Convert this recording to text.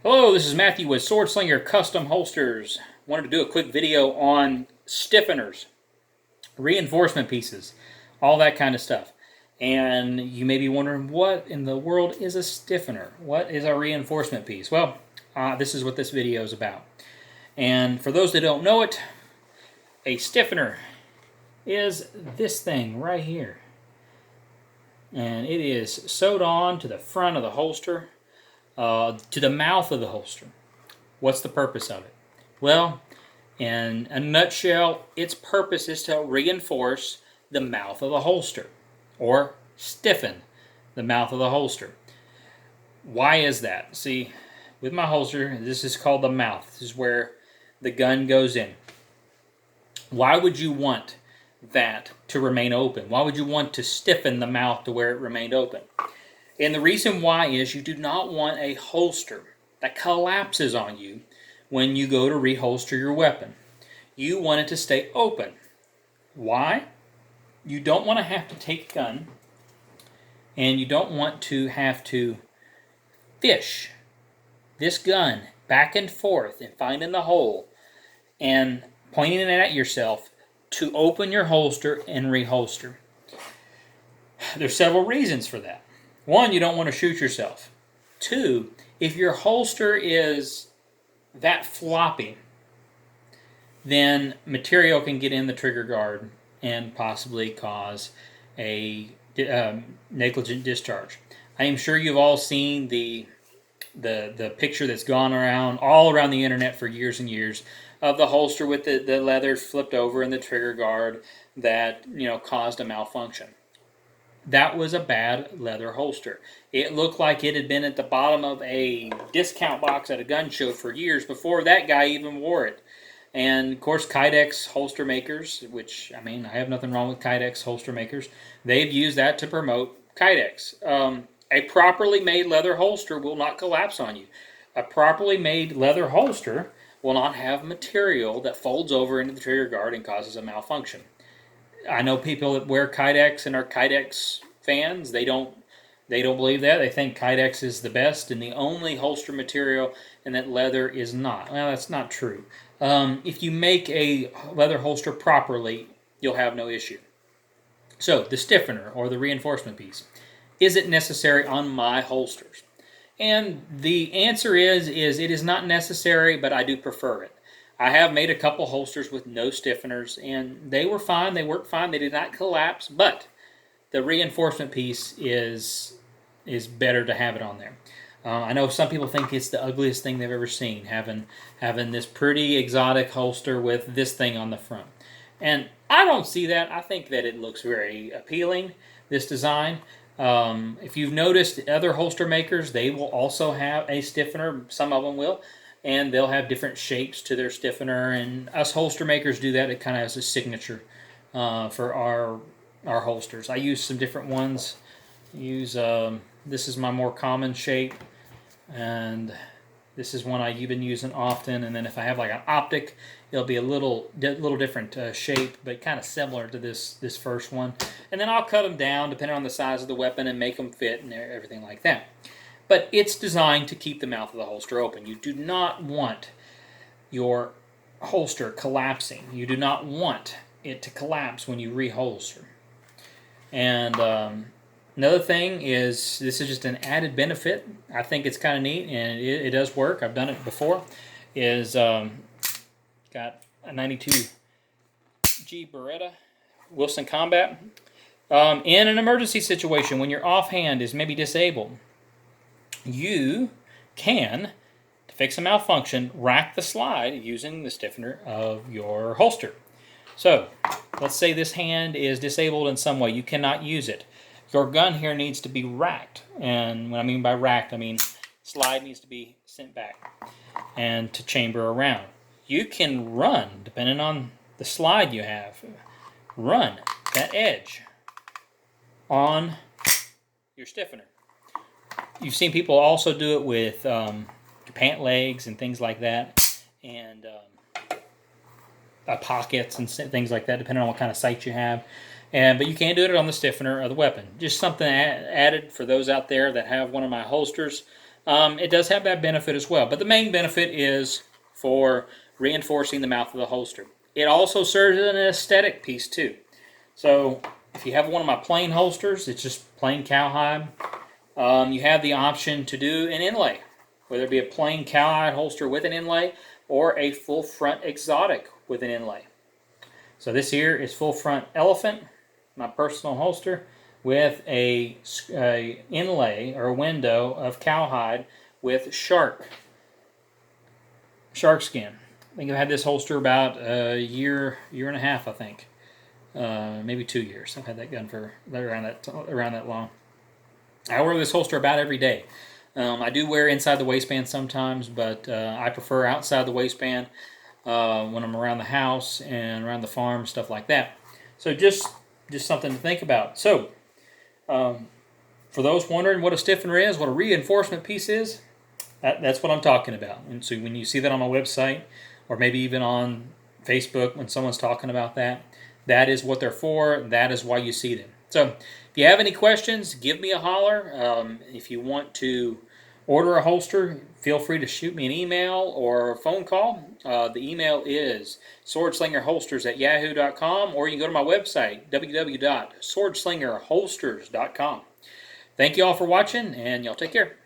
Hello, this is Matthew with Swordslinger Custom Holsters. Wanted to do a quick video on stiffeners, reinforcement pieces, all that kind of stuff. And you may be wondering, what in the world is a stiffener? What is a reinforcement piece? Well, this is what this video is about. And for those that don't know it, a stiffener is this thing right here. And it is sewed on to the front of the holster, to the mouth of the holster. What's the purpose of it? Well, in a nutshell, its purpose is to reinforce the mouth of the holster, or stiffen the mouth of the holster. Why is that? See, with my holster, this is called the mouth. This is where the gun goes in. Why would you want that to remain open? Why would you want to stiffen the mouth to where it remained open? And the reason why is you do not want a holster that collapses on you when you go to reholster your weapon. You want it to stay open. Why? You don't want to have to take a gun, and you don't want to have to fish this gun back and forth and finding the hole and pointing it at yourself to open your holster and reholster. There's several reasons for that. One, you don't want to shoot yourself. Two, if your holster is that floppy, then material can get in the trigger guard and possibly cause a negligent discharge. I am sure you've all seen the picture that's gone around all around the internet for years and years of the holster with the leather flipped over in the trigger guard that caused a malfunction. That was a bad leather holster. It looked like it had been at the bottom of a discount box at a gun show for years before that guy even wore it. And of course, Kydex holster makers, which, I have nothing wrong with Kydex holster makers, they've used that to promote Kydex. A properly made leather holster will not collapse on you. A properly made leather holster will not have material that folds over into the trigger guard and causes a malfunction. I know people that wear Kydex and are Kydex fans. They don't believe that. They think Kydex is the best and the only holster material, and that leather is not. Well, that's not true. If you make a leather holster properly, you'll have no issue. So, the stiffener, or the reinforcement piece, is it necessary on my holsters? And the answer is it is not necessary, but I do prefer it. I have made a couple holsters with no stiffeners, and they were fine. They worked fine. They did not collapse, but the reinforcement piece is better to have it on there. I know some people think it's the ugliest thing they've ever seen, having this pretty exotic holster with this thing on the front. And I don't see that. I think that it looks very appealing, this design. If you've noticed, other holster makers, they will also have a stiffener. Some of them will. And they'll have different shapes to their stiffener, and us holster makers do that. It kind of has a signature for our holsters. I use some different ones. This is my more common shape, and this is one I've been using often. And then if I have like an optic, it'll be a little different shape, but kind of similar to this first one. And then I'll cut them down depending on the size of the weapon and make them fit and everything like that. But it's designed to keep the mouth of the holster open. You do not want your holster collapsing. You do not want it to collapse when you reholster. And another thing is, this is just an added benefit. I think it's kind of neat, and it does work. I've done it before. Is got a 92G Beretta Wilson Combat. In an emergency situation, when your offhand is maybe disabled, you can, to fix a malfunction, rack the slide using the stiffener of your holster. So, let's say this hand is disabled in some way. You cannot use it. Your gun here needs to be racked. And what I mean by racked, I mean slide needs to be sent back and to chamber around. You can run, depending on the slide you have, run that edge on your stiffener. You've seen people also do it with pant legs and things like that, and pockets and things like that, depending on what kind of sight you have. But you can do it on the stiffener of the weapon. Just something added for those out there that have one of my holsters. It does have that benefit as well, but the main benefit is for reinforcing the mouth of the holster. It also serves as an aesthetic piece too. So if you have one of my plain holsters, it's just plain cowhide. You have the option to do an inlay, whether it be a plain cowhide holster with an inlay or a full front exotic with an inlay. So this here is full front elephant, my personal holster, with a inlay or a window of cowhide with shark skin. I think I've had this holster about a year and a half, I think. Maybe 2 years. I've had that gun for around that long. I wear this holster about every day. I do wear inside the waistband sometimes, but I prefer outside the waistband when I'm around the house and around the farm, stuff like that. So just something to think about. So for those wondering what a stiffener is, what a reinforcement piece is, that's what I'm talking about. And so when you see that on my website, or maybe even on Facebook when someone's talking about that, that is what they're for. That is why you see them. So if you have any questions, give me a holler. If you want to order a holster, feel free to shoot me an email or a phone call. The email is swordslingerholsters@yahoo.com, or you can go to my website, www.swordslingerholsters.com. Thank you all for watching, and y'all take care.